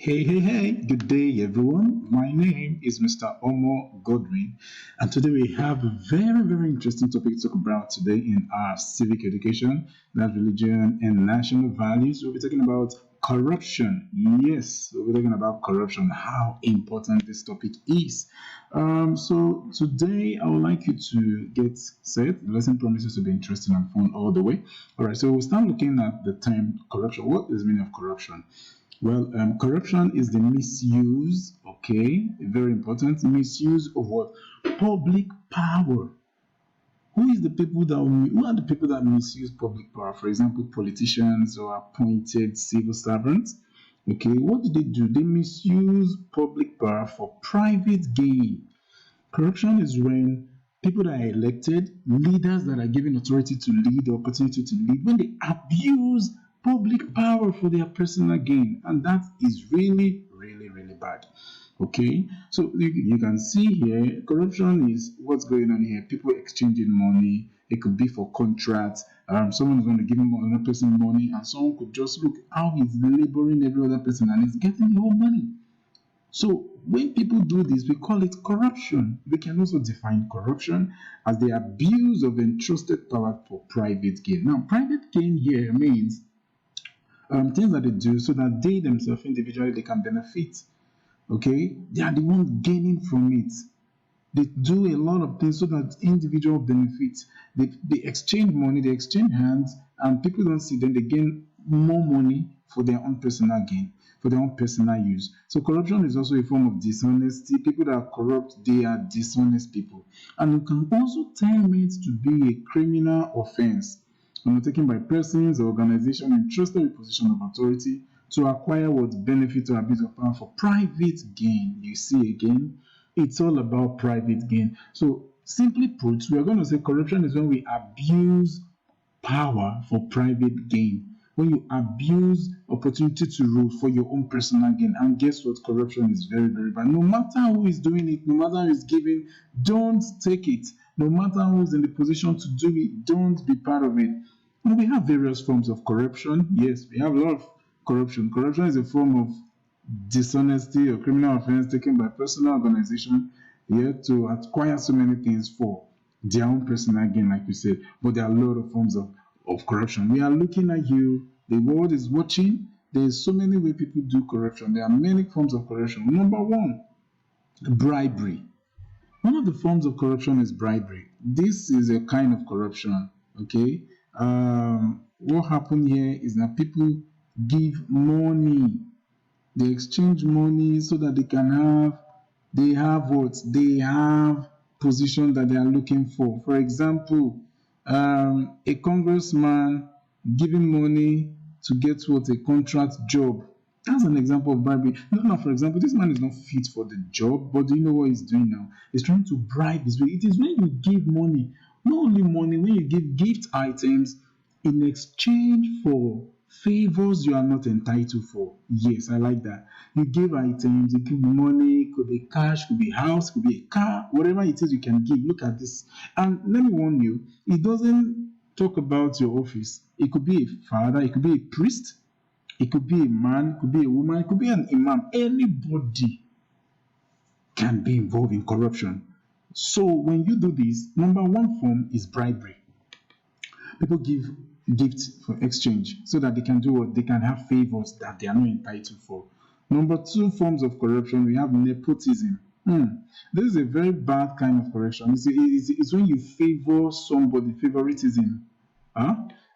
Hey, good day, everyone. My name is Mr. Omo Godwin, and today we have a very interesting topic to talk about today in our civic education, that's religion and national values. We'll be talking about corruption. Yes, we'll be talking about corruption, how important this topic is. So today I would like you to get set. The lesson promises to be interesting and fun all the way. All right, so we'll start looking at the term corruption. What is the meaning of corruption? Well, corruption is the misuse, okay, very important, misuse of what? Public power. Who are the people that misuse public power? For example, politicians or appointed civil servants. Okay, what do they do? They misuse public power for private gain. Corruption is when people that are elected, leaders that are given authority to lead, the opportunity to lead, when they abuse public power for their personal gain. And that is really bad. Okay, so you can see here, corruption is what's going on here. People exchanging money. It could be for contracts. Someone is going to give another person money, and someone could just look how he's laboring every other person and he's getting the whole money. So when people do this, we call it corruption. We can also define corruption as the abuse of entrusted power for private gain. Now, private gain here means things that they do so that they themselves individually they can benefit. Okay, they are the ones gaining from it. They do a lot of things so that individual benefits. They exchange money, they exchange hands, and people don't see them. They gain more money for their own personal gain, for their own personal use. So corruption is also a form of dishonesty. People that are corrupt, they are dishonest people. And you can also term it to be a criminal offense undertaken by persons or organizations entrusted with position of authority to acquire what benefit or abuse of power for private gain. You see again, it's all about private gain. So simply put, we are going to say corruption is when we abuse power for private gain. When you abuse opportunity to rule for your own personal gain. And guess what? Corruption is very bad. No matter who is doing it, no matter who is giving, don't take it. No matter who is in the position to do it, don't be part of it. And we have various forms of corruption. Yes, we have a lot of corruption. Corruption is a form of dishonesty or criminal offense taken by personal organization here to acquire so many things for their own personal gain, like we said. But there are a lot of forms of corruption. We are looking at you, the world is watching. There's so many ways people do corruption. There are many forms of corruption. Number one, bribery. One of the forms of corruption is bribery. This is a kind of corruption. Okay. What happened here is that people give money. They exchange money so that they have what? They have position that they are looking for. For example, a congressman giving money to get what? A contract job. That's an example of bribery. No, for example, this man is not fit for the job, but do you know what he's doing now? He's trying to bribe his way. It is when you give money, not only money, when you give gift items in exchange for favors you are not entitled for. Yes, I like that. You give items, you give money, could be cash, could be house, could be a car, whatever it is you can give. Look at this. And let me warn you, it doesn't talk about your office. It could be a father, it could be a priest, it could be a man, it could be a woman, it could be an imam. Anybody can be involved in corruption. So when you do this, number one form is bribery. People give gifts for exchange so that they can do what? They can have favors that they are not entitled for. Number two forms of corruption, we have nepotism. This is a very bad kind of corruption. It's when you favor somebody, favoritism.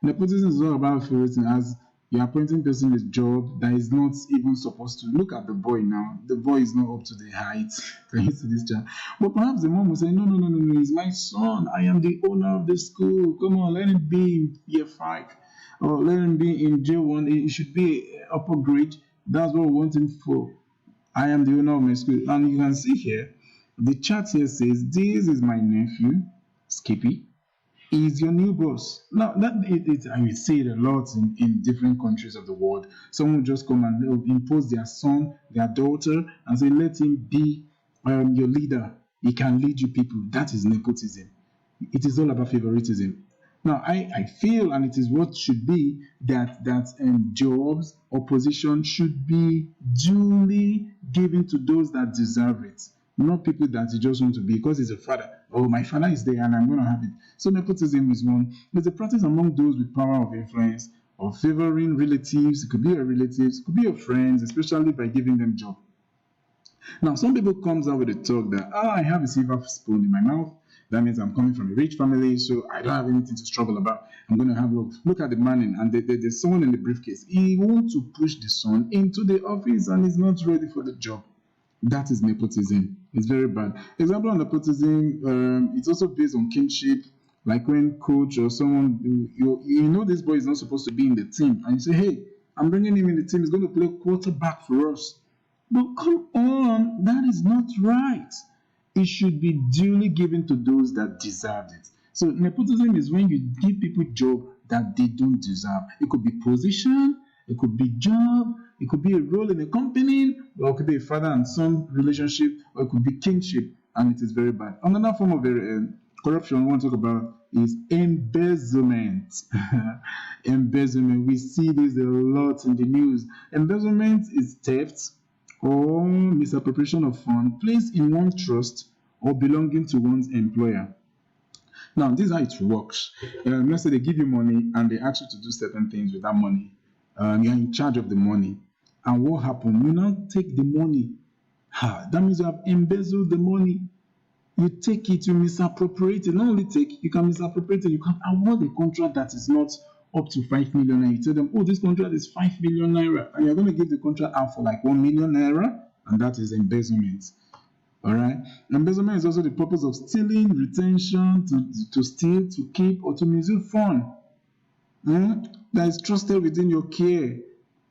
Nepotism is all about favoritism, as you're appointing person with job that is not even supposed to. Look at the boy now. The boy is not up to the height thanks to this child. But perhaps the mom will say, no, he's my son. I am the owner of the school. Come on, let him be in year 5. Or let him be in J1. It should be upper grade. That's what we want him for. I am the owner of my school. And you can see here, the chat here says, this is my nephew, Skippy. Is your new boss. Now I will see it a lot in different countries of the world. Someone will just come and they'll impose their son, their daughter, and say, let him be your leader. He can lead you people. That is nepotism. It is all about favoritism. Now, I feel, and it is what should be, that jobs or positions should be duly given to those that deserve it, not people that you just want to be because it's a father. Oh, my father is there and I'm going to have it. So nepotism is one. It's a practice among those with power of influence of favoring relatives. It could be your relatives, it could be your friends, especially by giving them job. Now, some people comes out with a talk that, I have a silver spoon in my mouth. That means I'm coming from a rich family, so I don't have anything to struggle about. I'm going to have look at the man and there's someone in the briefcase. He wants to push the son into the office and he's not ready for the job. That is nepotism. It's very bad. Example of nepotism, it's also based on kinship. Like when coach or someone, you know this boy is not supposed to be in the team, and you say, hey, I'm bringing him in the team. He's going to play quarterback for us. But come on, that is not right. It should be duly given to those that deserve it. So nepotism is when you give people job that they don't deserve. It could be position, it could be job, it could be a role in a company, or it could be a father and son relationship, or it could be kinship, and it is very bad. Another form of corruption we want to talk about is embezzlement. Embezzlement. We see this a lot in the news. Embezzlement is theft or misappropriation of funds placed in one trust or belonging to one's employer. Now, this is how it works. Let's say they give you money and they ask you to do certain things with that money. You're in charge of the money. And what happened? You now take the money. That means you have embezzled the money. You take it, you misappropriate it. Not only take, you can misappropriate it. You can award a contract that is not up to 5 million naira. You tell them, oh, this contract is 5 million naira, and you're going to give the contract out for like 1 million naira, and that is embezzlement. All right. Embezzlement is also the purpose of stealing, retention, to steal, to keep, or to misuse fund that is trusted within your care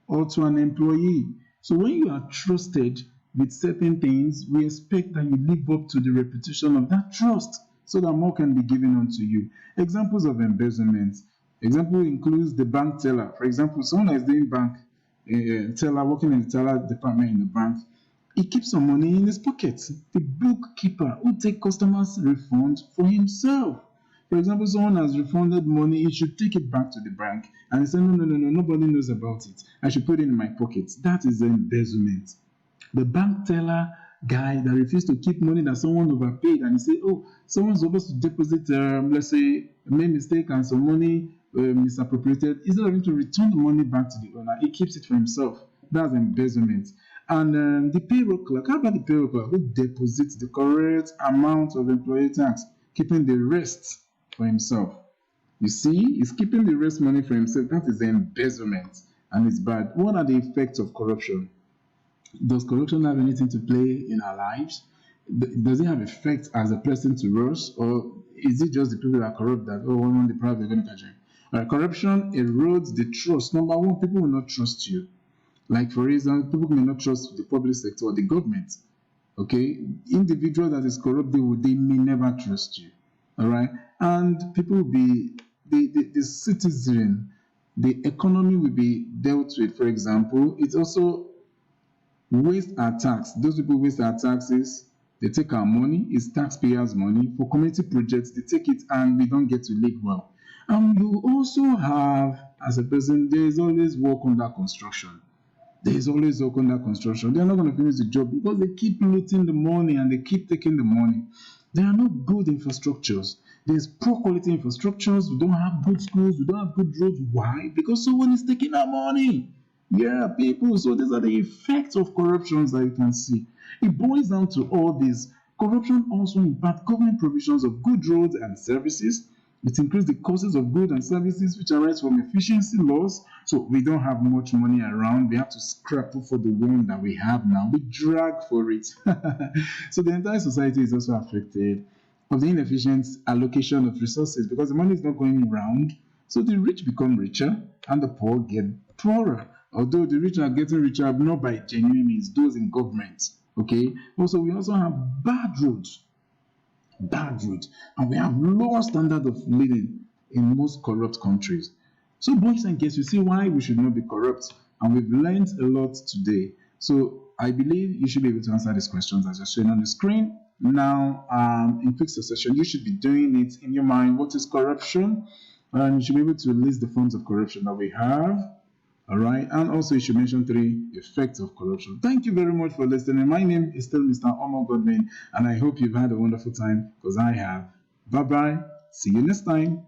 or to an employee. So when you are trusted with certain things, we expect that you live up to the reputation of that trust so that more can be given unto you. Examples of embezzlement. Example includes the bank teller. For example, someone that is doing bank teller, working in the teller department in the bank, he keeps some money in his pocket. The bookkeeper who takes customers' refund for himself. For example, someone has refunded money, he should take it back to the bank and he said, no, nobody knows about it. I should put it in my pocket. That is embezzlement. The bank teller guy that refused to keep money that someone overpaid and he said, oh, someone's supposed to deposit, let's say, made mistake and some money misappropriated. Instead of him to return the money back to the owner, he keeps it for himself. That's embezzlement. And the payroll clerk, how about the payroll clerk who deposits the correct amount of employee tax, keeping the rest for himself? You see, he's keeping the rest money for himself. That is embezzlement, and it's bad. What are the effects of corruption? Does corruption have anything to play in our lives? Does it have effect as a person to us, or is it just the people that are corrupt that, oh, when they private, they're going to catch him? Corruption erodes the trust. Number one, people will not trust you. Like, for instance, people may not trust the public sector or the government. Okay? Individual that is corrupt, they may never trust you. All right? And people will be, the citizen, the economy will be dealt with. For example, it's also waste our tax. Those people waste our taxes. They take our money. It's taxpayers' money. For community projects, they take it and we don't get to live well. And you also have, as a person, there is always work under construction. There is always work under construction. They are not going to finish the job because they keep looting the money and they keep taking the money. There are no good infrastructures. There's poor quality infrastructures. We don't have good schools. We don't have good roads. Why? Because someone is taking our money. Yeah, people. So these are the effects of corruptions that you can see. It boils down to all this. Corruption also impacts government provisions of good roads and services. It increases the costs of goods and services which arise from efficiency loss. So we don't have much money around. We have to scrap for the one that we have now. We drag for it. So the entire society is also affected of the inefficient allocation of resources because the money is not going around. So the rich become richer and the poor get poorer. Although the rich are getting richer not by genuine means, those in government. Okay. Also, we also have bad roads, and we have lower standard of living in most corrupt countries. So, boys and girls, you see why we should not be corrupt, and we've learned a lot today. So, I believe you should be able to answer these questions as you're showing on the screen. Now, in quick succession, you should be doing it in your mind. What is corruption? And you should be able to list the forms of corruption that we have. All right. And also, you should mention 3 effects of corruption. Thank you very much for listening. My name is still Mr. Omo Godwin, and I hope you've had a wonderful time because I have. Bye bye. See you next time.